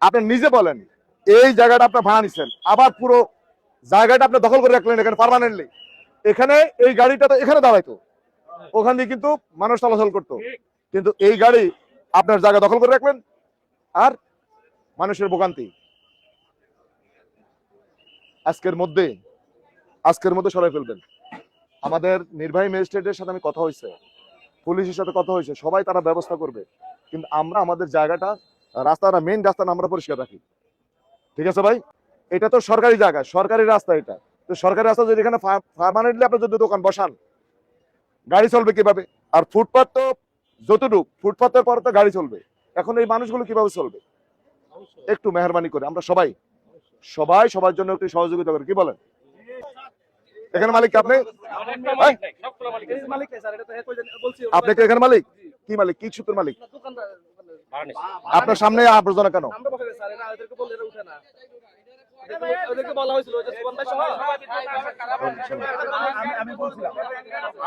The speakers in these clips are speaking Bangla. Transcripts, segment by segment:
আপনি নিজে বলেন, এই জায়গাটা আপনি ভাড়া নিচ্ছেন, আবার পুরো জায়গাটা আপনি দখল করে রাখলেন এখানে পার্মানেন্টলি। এখানে এই গাড়িটা তো এখানে দাঁড়াইতো, ওখান দিয়ে কিন্তু মানুষ চলাচল করতো, কিন্তু এই গাড়ি আপনার জায়গা দখল করে রাখলেন আর মানুষের ভোগান্তি। আজকের মধ্যে সরাই ফেলবেন। আমাদের নির্বাহী ম্যাজিস্ট্রেটের সাথে আমি কথা হয়েছে, পুলিশের সাথে কথা হয়েছে, সবাই তারা ব্যবস্থা করবে, কিন্তু আমরা আমাদের জায়গাটা রাস্তাটা মেইন রাস্তা আমরা পরিষ্কার রাখি। ঠিক আছে ভাই, এটা তো সরকারি জায়গা, সরকারি রাস্তা, এটা তো সরকারি রাস্তা। যদি এখানে পার্মানেন্টলি আপনি যদি দোকান বসান, গাড়ি চলবে কিভাবে? আর ফুটপাথ তো যতটুকু, ফুটপাথের পরে তো গাড়ি চলবে, এখন এই মানুষগুলো কিভাবে চলবে? একটু মেহরবানি করে আমরা সবাই সবার জন্য একটু সহযোগিতা করি, কি বলেন? এখানে মালিক আপনি? আপনি কি এখানে মালিক? কি মালিক, কি সূত্রের মালিক? আপনার সামনে আবর্জনা কেন?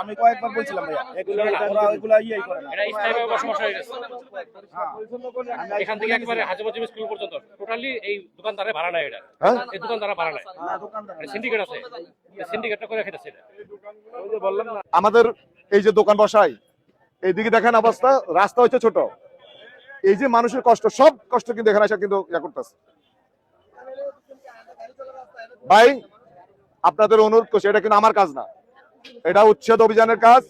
আমি কয়েকবার বলছিলাম এখান থেকে একেবারে হাজারবাজি স্কুল পর্যন্ত টোটালি এই দোকানদারে ভাড়া নেয়, এটা এই দোকানদারা ভাড়া নেয়, সিন্ডিকেট আছে, সিন্ডিকেটটা করে খেতেছে এটা। বললাম না, আমাদের এই যে দোকান বসাই, এইদিকে দেখেন অবস্থা, রাস্তা হচ্ছে ছোট, এই যে মানুষের কষ্ট, সব কষ্ট কিন্তু এখানে এসে কিন্তু ইয়া করতেছে। ভাই আপনাদের অনুরোধ করছি, এটা কিন্তু আমার কাজ না, এটা উচ্ছেদ অভিযানের কাজ,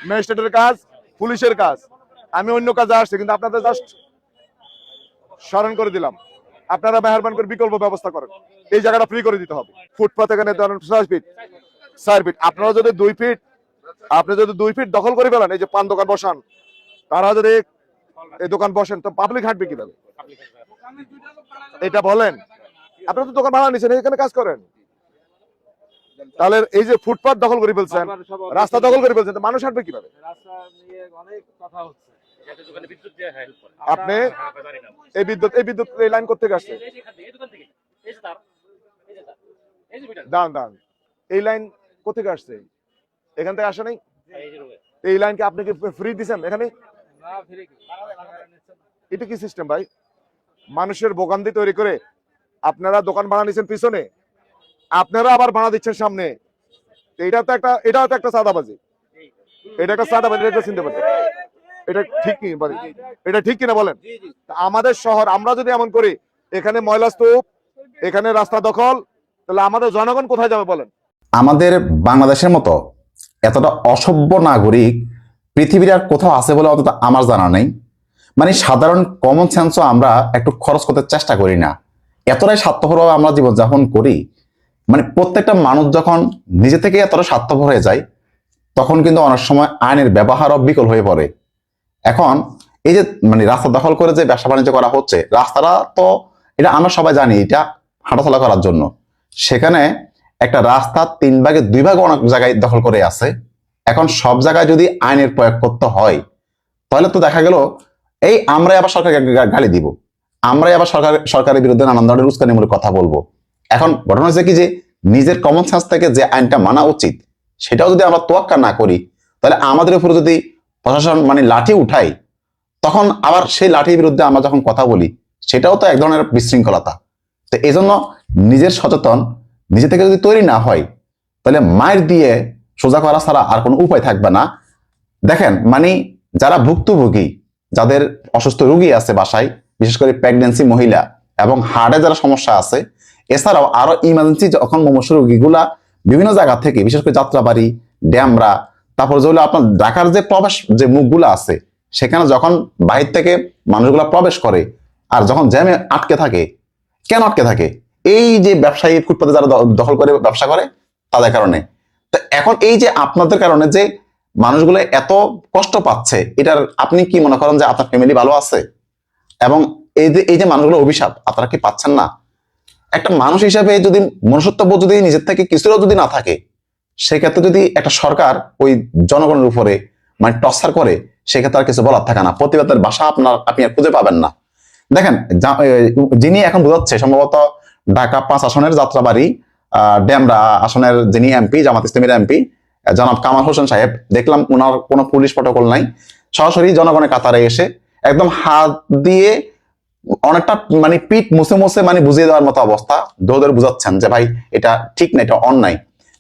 ম্যাজিস্ট্রেটের কাজ, পুলিশের কাজ। আমি অন্য কাজে আসছি, কিন্তু আপনাদের জাস্ট স্মরণ করে দিলাম, আপনারা মেহরবান করে বিকল্প ব্যবস্থা করেন, এই জায়গাটা ফ্রি করে দিতে হবে। ফুটপাথ এখানে ধরেন 6 ফিট 4 ফিট, আপনারা যদি 2 ফিট, আপনি যদি 2 ফিট দখল করে ফেলেন, এই যে পান দোকান বসান, তারা যদি এই দোকান বসেন, তো পাবলিক হাঁটবে কিভাবে? এটা বলেন, আপনারা তো দোকান ভাড়া নিচ্ছেন, এখানে কাজ করেন, তাহলে এই যে ফুটপাথ দখল করে ফেলছেন, রাস্তা দখল করে ফেলছেন, মানুষ হাঁটবে কিভাবে? আপনি এই বিদ্যুৎ এই লাইন করতে আসছে, দাঁড়ান, এই লাইন কোথেকে আসছে? এখান থেকে আসে নাই? এই লাইন কি আপনি কি ফ্রি দিচ্ছেন এখানে? এটা কি সিস্টেম ভাই? মানুষের ভোগান্তি তৈরি করে আপনারা দোকান ভাড়া নিচ্ছেন পিছনে, আপনারা আবার ভাড়া দিচ্ছেন সামনে, এটাও তো একটা চাঁদাবাজি, এটা একটা চাঁদাবাজি, এটা চিনতে পারছেন? এটা ঠিক কি বলেন? এটা ঠিক কিনা বলেন? আমাদের শহর আমরা যদি এমন করি, এখানে ময়লা স্তূপ, এখানে রাস্তা দখল, তাহলে আমাদের জনগণ কোথায় যাবে বলেন? আমাদের বাংলাদেশের মতো এতটা অসভ্য নাগরিক পৃথিবীর আর কোথাও আছে বলে অন্তত আমার জানা নেই। মানে সাধারণ কমন সেন্সও আমরা একটু খরচ করতে চেষ্টা করি না, এতটাই স্বার্থপরভাবে আমরা জীবনযাপন করি। মানে প্রত্যেকটা মানুষ যখন নিজে থেকে এতটা স্বার্থপর হয়ে যায়, তখন কিন্তু অনেক সময় আইনের ব্যবহারও বিকল হয়ে পড়ে। এখন এই যে মানে রাস্তা দখল করে যে ব্যবসা বাণিজ্য করা হচ্ছে, রাস্তাটা তো এটা আমরা সবাই জানি এটা হাঁটাচলা করার জন্য, সেখানে একটা রাস্তা 3 ভাগে 2 ভাগ অনেক জায়গায় দখল করে আছে। এখন সব জায়গায় যদি আইনের প্রয়োগ করতে হয়, তাহলে তো দেখা গেল এই আমরাই আবার সরকারকে গালি দিব, আমরাই আবার সরকারের বিরুদ্ধে নানান ধরনের উস্কানিমূলক কথা বলবো। এখন ঘটনা হচ্ছে কি যে নিজের কমন সেন্স থেকে যে আইনটা মানা উচিত, সেটাও যদি আমরা তোয়াক্কা না করি, তাহলে আমাদের উপরে যদি প্রশাসন মানে লাঠি উঠাই, তখন আবার সেই লাঠির বিরুদ্ধে আমরা যখন কথা বলি, সেটাও তো এক ধরনের বিশৃঙ্খলতা। তো এই জন্য নিজের সচেতন নিজে থেকে যদি তৈরি না হয়, তাহলে মায়ের দিয়ে সোজা করা ছাড়া আর কোনো উপায় থাকবে না। দেখেন মানে যারা ভুক্তভোগী, যাদের অসুস্থ রোগী আছে বাসায়, বিশেষ করে প্রেগনেন্সি মহিলা এবং হার্টে যারা সমস্যা আছে, এছাড়াও আরো ইমার্জেন্সি যখন মুমূর্ষ রোগীগুলা বিভিন্ন জায়গা থেকে, বিশেষ করে যাত্রাবাড়ি, ড্যামরা, তারপর যেগুলো আপনার ঢাকার যে প্রবেশ যে মুখগুলো আছে, সেখানে যখন বাহির থেকে মানুষগুলা প্রবেশ করে আর যখন জ্যামে আটকে থাকে, কেন আটকে থাকে? এই যে ব্যবসায়ী ফুটপাতে যারা দখল করে ব্যবসা করে, তাদের কারণে। তো এখন এই যে আপনাদের কারণে যে মানুষগুলো এত কষ্ট পাচ্ছে, এটার আপনি কি মনে করেন যে আপনার ফ্যামিলি ভালো আছে? এবং এই যে মানুষগুলো অভিশাপ আপনারা কি পাচ্ছেন না? একটা মানুষ হিসাবে যদি মনুষ্যত্ববোধ যদি নিজের থেকে কিছুটাও যদি না থাকে, সেক্ষেত্রে যদি একটা সরকার ওই জনগণের উপরে মানে টর্চার করে, সেক্ষেত্রে আর কিছু বলার থাকে না, প্রতিবাদের ভাষা আপনি আর খুঁজে পাবেন না। দেখেন যিনি এখন বোঝাচ্ছে সম্ভবত ঢাকা 5 আসনের যাত্রাবাড়ি ড্যামরা আসনের যিনি এমপি, জামাত ইসলামীর এমপি জনাব কামাল হোসেন সাহেব, দেখলাম ওনার কোনো পুলিশ প্রটোকল নাই, সরাসরি জনগণের কাতারে এসে একদম হাত দিয়ে অনেকটা মানে পিঠ মুছে মুছে মানে বুঝিয়ে দেওয়ার মতো অবস্থা, দৌড়ে বুঝাচ্ছেন যে ভাই এটা ঠিক না, এটা অন্যায়।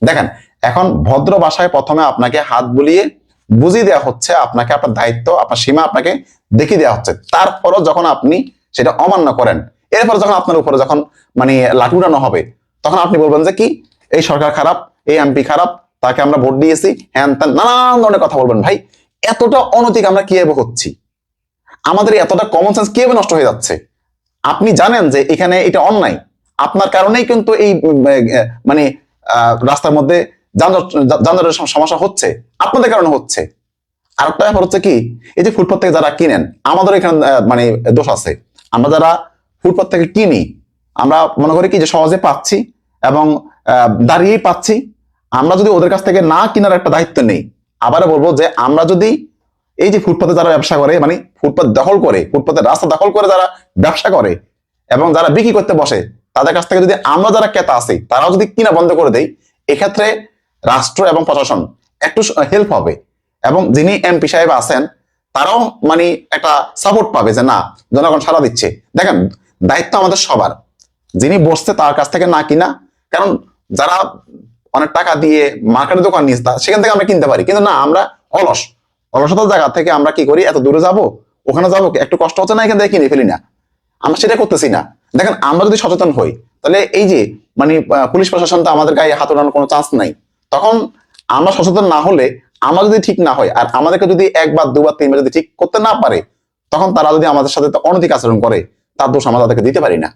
দেখেন এখন ভদ্র ভাষায় প্রথমে আপনাকে হাত বুলিয়ে বুঝিয়ে দেওয়া হচ্ছে, আপনাকে আপনার দায়িত্ব আপনার সীমা আপনাকে দেখিয়ে দেওয়া হচ্ছে। তারপরও যখন আপনি সেটা অমান্য করেন, এরপর যখন আপনার উপরে যখন মানে লাঠি উড়ানো হবে, তখন আপনি বলবেন যে কি এই সরকার খারাপ, এই এমপি খারাপ, তাকে আমরা ভোট দিয়েছি, হ্যান ত্যান নানান ধরনের কথা বলবেন। ভাই এতটা অনৈতিক আমরা কিভাবে হচ্ছি? আমাদের এতটা কমন সেন্স কিভাবে নষ্ট হয়ে যাচ্ছে? আপনি জানেন যে এখানে এটা অন্যায়, আপনার কারণেই কিন্তু এই মানে রাস্তার মধ্যে যানজটের সমস্যা হচ্ছে, আপনাদের কারণে হচ্ছে। আর একটা ব্যাপার হচ্ছে কি, এই যে ফুটপাত থেকে যারা কিনেন, আমাদের এখানে মানে দোষ আছে। আমরা যারা ফুটপাত থেকে কিনি, আমরা মনে করি কি যে সহজে পাচ্ছি এবং দাঁড়িয়েই পাচ্ছি। আমরা যদি ওদের কাছ থেকে না কেনার একটা দায়িত্ব নেই, আবারও বলবো যে আমরা যদি এই যে ফুটপাতে যারা ব্যবসা করে, মানে ফুটপাত দখল করে, ফুটপাতের রাস্তা দখল করে যারা ব্যবসা করে এবং যারা বিক্রি করতে বসে, তাদের কাছ থেকে যদি আমরা যারা ক্রেতা আছি তারাও যদি কিনা বন্ধ করে দেই, এক্ষেত্রে রাষ্ট্র এবং প্রশাসন একটু হেল্প হবে এবং যিনি এমপি সাহেব আছেন তারাও মানে একটা সাপোর্ট পাবে যে না, জনগণ সাড়া দিচ্ছে। দেখেন দায়িত্ব আমাদের সবার, যিনি বসছে তার কাছ থেকে না কিনা, কারণ যারা অনেক টাকা দিয়ে মার্কেটের দোকান নিয়ে সেখান থেকে আমরা কিনতে পারি, কিন্তু না, আমরা অলসতার জায়গা থেকে আমরা কি করি, এত দূরে যাব, ওখানে যাবো, একটু কষ্ট হচ্ছে না, এখান থেকে কিনে ফেলি না, আমরা সেটা করতেছি না। দেখেন আমরা যদি সচেতন হই, তাহলে এই যে মানে পুলিশ প্রশাসন তো আমাদের গায়ে হাত ওঠানোর কোনো চান্স নাই। তখন আমরা সচেতন না হলে, আমরা যদি ঠিক না হয়, আর আমাদেরকে যদি একবার দুবার তিনবার যদি ঠিক করতে না পারে, তখন তারা যদি আমাদের সাথে অনৈতিক আচরণ করে, তার দোষ আমরা তাদেরকে দিতে পারি না।